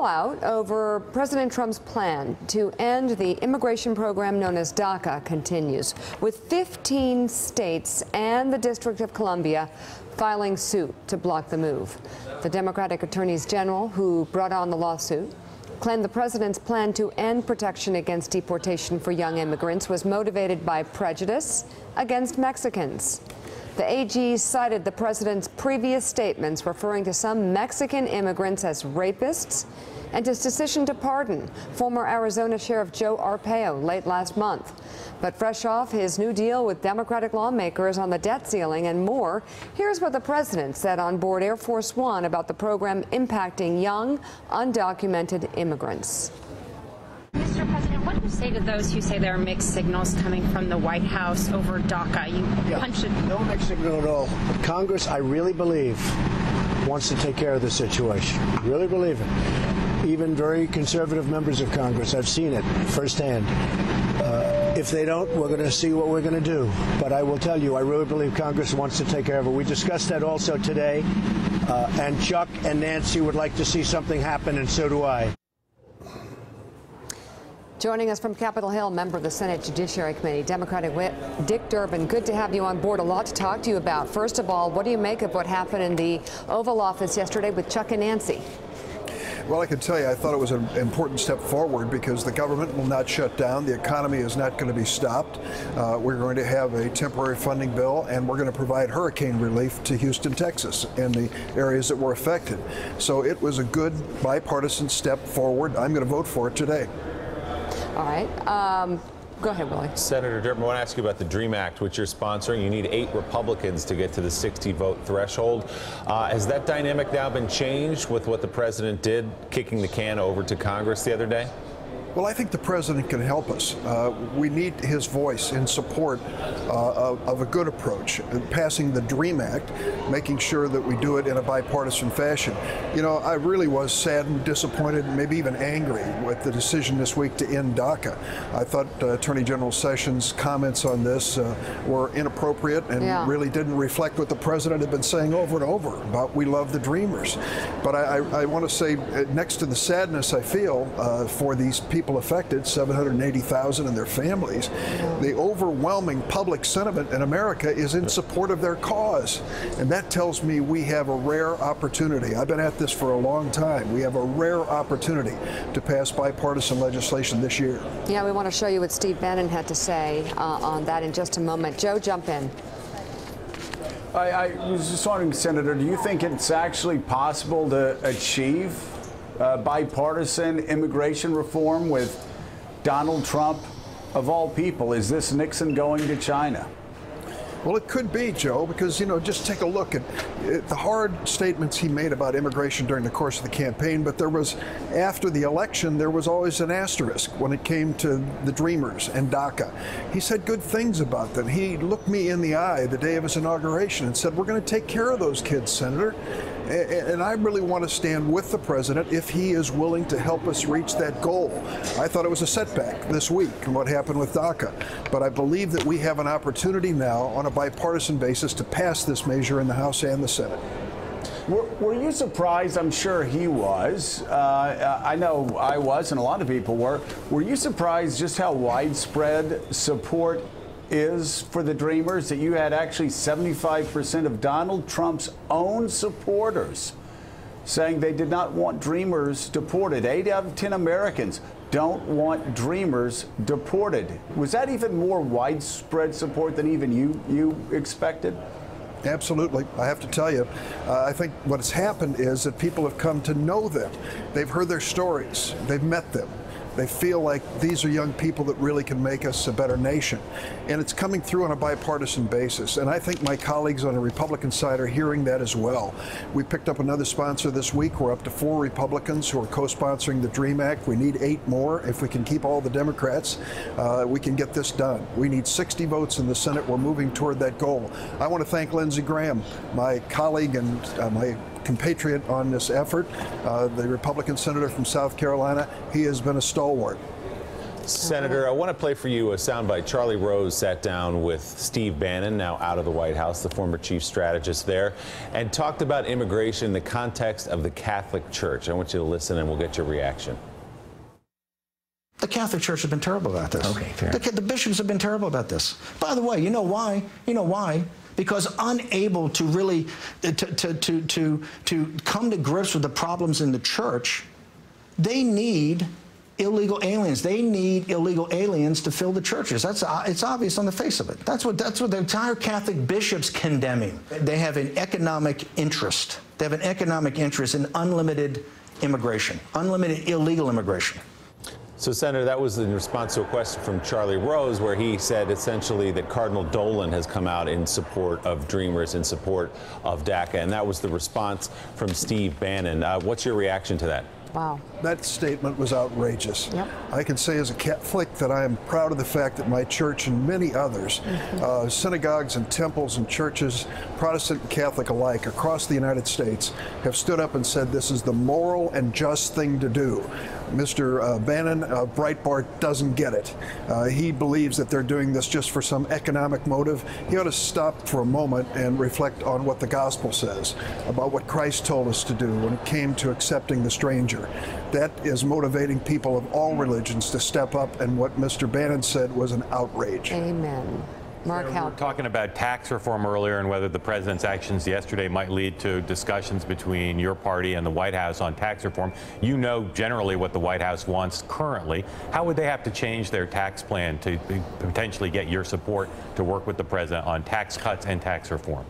fallout over President Trump's plan to end the immigration program known as DACA continues, with 15 states and the District of Columbia filing suit to block the move. The Democratic attorneys general who brought on the lawsuit claimed the president's plan to end protection against deportation for young immigrants was motivated by prejudice against Mexicans. The AG cited the president's previous statements referring to some Mexican immigrants as rapists and his decision to pardon former Arizona Sheriff Joe Arpaio late last month. But fresh off his new deal with Democratic lawmakers on the debt ceiling and more, here's what the president said on board Air Force One about the program impacting young, undocumented immigrants. Mr. President, what do you say to those who say there are mixed signals coming from the White House over DACA? You punched it. No mixed signal at all. Congress, I really believe, wants to take care of the situation. Really believe it. Even very conservative members of Congress, I've seen it firsthand. If they don't, we're going to see what we're going to do. But I will tell you, I really believe Congress wants to take care of it. We discussed that also today. And Chuck and Nancy would like to see something happen, and so do I. Joining us from Capitol Hill, member of the Senate Judiciary Committee, Democratic Whip Dick Durbin. Good to have you on board. A lot to talk to you about. First of all, what do you make of what happened in the Oval Office yesterday with Chuck and Nancy? Well, I can tell you, I thought it was an important step forward because the government will not shut down. The economy is not going to be stopped. We're going to have a temporary funding bill, and we're going to provide hurricane relief to Houston, Texas, and the areas that were affected. So it was a good bipartisan step forward. I'm going to vote for it today. All right. Go ahead, Willie. Senator Durbin, I want to ask you about the DREAM Act, which you're sponsoring. You need 8 Republicans to get to the 60-vote threshold. Has that dynamic now been changed with what the president did, kicking the can over to Congress the other day? Well, I think the president can help us. We need his voice in support of a good approach, passing the DREAM Act, making sure that we do it in a bipartisan fashion. You know, I really was saddened, disappointed, maybe even angry with the decision this week to end DACA. I thought Attorney General Sessions' comments on this were inappropriate and really didn't reflect what the president had been saying over and over about we love the Dreamers. But I want to say, next to the sadness I feel for these people affected, 780,000 and their families, the overwhelming public sentiment in America is in support of their cause. And that tells me we have a rare opportunity. I've been at this for a long time. We have a rare opportunity to pass bipartisan legislation this year. Yeah, we want to show you what Steve Bannon had to say on that in just a moment. Joe, jump in. I was just wondering, Senator, do you think it's actually possible to achieve bipartisan immigration reform with Donald Trump, of all people? Is this Nixon going to China? Well, it could be, Joe, because, you know, just take a look at the hard statements he made about immigration during the course of the campaign. But there was, after the election, there was always an asterisk when it came to the Dreamers and DACA. He said good things about them. He looked me in the eye the day of his inauguration and said, we're going to take care of those kids, Senator. And I really want to stand with the president if he is willing to help us reach that goal. I thought it was a setback this week and what happened with DACA. But I believe that we have an opportunity now on a bipartisan basis to pass this measure in the House and the Senate. Were you surprised? I'm sure he was. I know I was, and a lot of people were. Were you surprised just how widespread support is for the Dreamers, that you had actually 75% of Donald Trump's own supporters saying they did not want Dreamers deported? 8 out of 10 Americans don't want Dreamers deported. Was that even more widespread support than even you expected? Absolutely. I have to tell you, I think what has happened is that people have come to know them. They've heard their stories. They've met them. They feel like these are young people that really can make us a better nation. And it's coming through on a bipartisan basis. And I think my colleagues on the Republican side are hearing that as well. We picked up another sponsor this week. We're up to 4 Republicans who are co-sponsoring the DREAM Act. We need 8 more. If we can keep all the Democrats, we can get this done. We need 60 votes in the Senate. We're moving toward that goal. I want to thank Lindsey Graham, my colleague and my compatriot on this effort, the Republican senator from South Carolina. He has been a stalwart. Senator, I want to play for you a soundbite. Charlie Rose sat down with Steve Bannon, now out of the White House, the former chief strategist there, and talked about immigration in the context of the Catholic Church. I want you to listen and we'll get your reaction. The Catholic Church has been terrible about this. Okay, fair. The bishops have been terrible about this. By the way, you know why? You know why? Because unable to really to come to grips with the problems in the church, they need illegal aliens. They need illegal aliens to fill the churches. It's obvious on the face of it. That's what the entire Catholic bishops condemning. They have an economic interest. They have an economic interest in unlimited immigration, unlimited illegal immigration. So, Senator, that was in response to a question from Charlie Rose, where he said essentially that Cardinal Dolan has come out in support of Dreamers, in support of DACA, and that was the response from Steve Bannon. What's your reaction to that? Wow. That statement was outrageous. Yep. I can say as a Catholic that I am proud of the fact that my church and many others, synagogues and temples and churches, Protestant and Catholic alike, across the United States, have stood up and said this is the moral and just thing to do. Mr. Bannon, Breitbart, doesn't get it. He believes that they're doing this just for some economic motive. He ought to stop for a moment and reflect on what the gospel says about what Christ told us to do when it came to accepting the stranger. That is motivating people of all religions to step up, and what Mr. Bannon said was an outrage. Amen. Mark, we were talking about tax reform earlier and whether the president's actions yesterday might lead to discussions between your party and the White House on tax reform. You know generally what the White House wants currently. How would they have to change their tax plan to potentially get your support to work with the president on tax cuts and tax reform?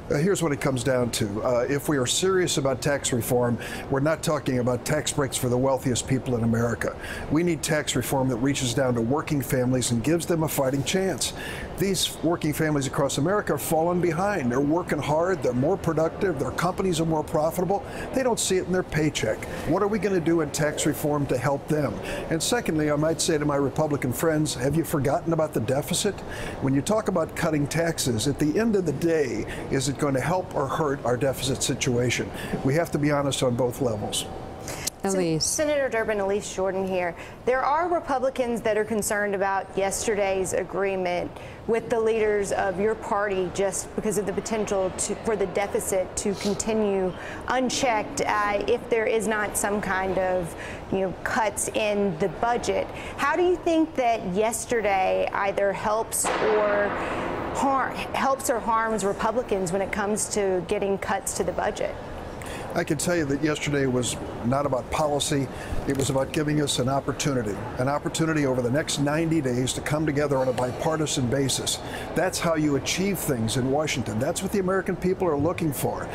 Here's what it comes down to. If we are serious about tax reform, we're not talking about tax breaks for the wealthiest people in America. We need tax reform that reaches down to working families and gives them a fighting chance. These working families across America are falling behind. They're working hard, they're more productive, their companies are more profitable. They don't see it in their paycheck. What are we going to do in tax reform to help them? And secondly, I might say to my Republican friends, have you forgotten about the deficit? When you talk about cutting taxes, at the end of the day, is it going to help or hurt our deficit situation? We have to be honest on both levels. Elise. Senator Durbin, Elise Jordan here. There are Republicans that are concerned about yesterday's agreement with the leaders of your party just because of the potential for the deficit to continue unchecked if there is not some kind of cuts in the budget. How do you think that yesterday either helps or harms Republicans when it comes to getting cuts to the budget? I can tell you that yesterday was not about policy. It was about giving us an opportunity over the next 90 days to come together on a bipartisan basis. That's how you achieve things in Washington. That's what the American people are looking for.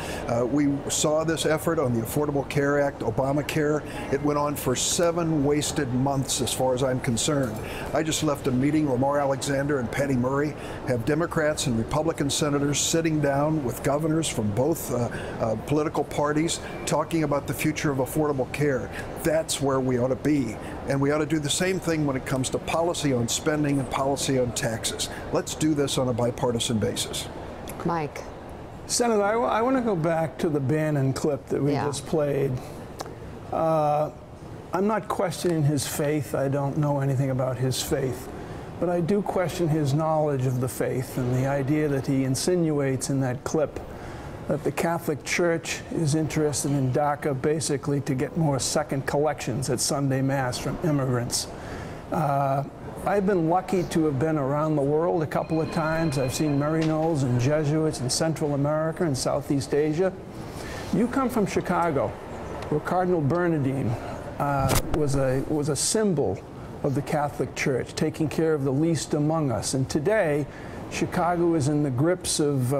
We saw this effort on the Affordable Care Act, Obamacare. It went on for 7 wasted months as far as I'm concerned. I just left a meeting. Lamar Alexander and Patty Murray have Democrats and Republican senators sitting down with governors from both political parties talking about the future of affordable care. That's where we ought to be. And we ought to do the same thing when it comes to policy on spending and policy on taxes. Let's do this on a bipartisan basis. Mike. Senator, I want to go back to the Bannon clip that we just played. I'm not questioning his faith. I don't know anything about his faith. But I do question his knowledge of the faith and the idea that he insinuates in that clip that the Catholic Church is interested in DACA basically to get more second collections at Sunday Mass from immigrants. I've been lucky to have been around the world a couple of times. I've seen Maryknols and Jesuits in Central America and Southeast Asia. You come from Chicago, where Cardinal Bernardine was a symbol of the Catholic Church, taking care of the least among us. And today, Chicago is in the grips of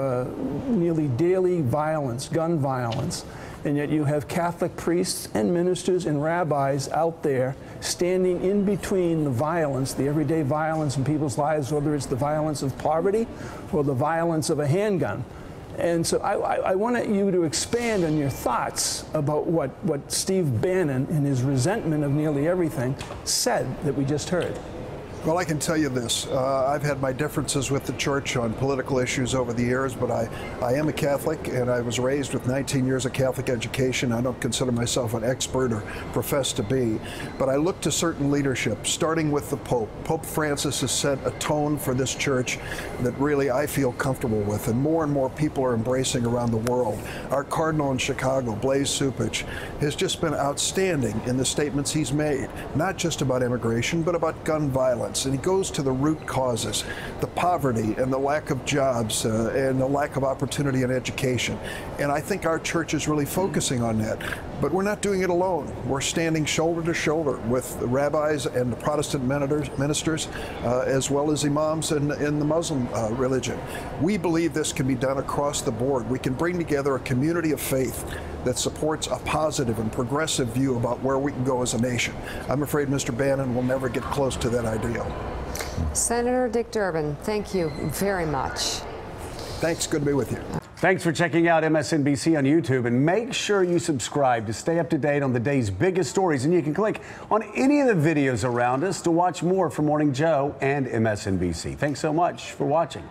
nearly daily violence, gun violence, and yet you have Catholic priests and ministers and rabbis out there standing in between the violence, the everyday violence in people's lives, whether it's the violence of poverty or the violence of a handgun. And so I want you to expand on your thoughts about what Steve Bannon, in his resentment of nearly everything, said that we just heard. Well, I can tell you this. I've had my differences with the church on political issues over the years, but I am a Catholic, and I was raised with 19 years of Catholic education. I don't consider myself an expert or profess to be, but I look to certain leadership, starting with the Pope. Pope Francis has set a tone for this church that really I feel comfortable with, and more people are embracing around the world. Our Cardinal in Chicago, Blaise Supich, has just been outstanding in the statements he's made, not just about immigration, but about gun violence. And he goes to the root causes, the poverty and the lack of jobs and the lack of opportunity in education. And I think our church is really focusing on that. But we're not doing it alone. We're standing shoulder to shoulder with the rabbis and the Protestant ministers, as well as imams in the Muslim religion. We believe this can be done across the board. We can bring together a community of faith that supports a positive and progressive view about where we can go as a nation. I'm afraid Mr. Bannon will never get close to that ideal. Senator Dick Durbin, thank you very much. Thanks. Good to be with you. Thanks for checking out MSNBC on YouTube, and make sure you subscribe to stay up to date on the day's biggest stories. And you can click on any of the videos around us to watch more from Morning Joe and MSNBC. Thanks so much for watching.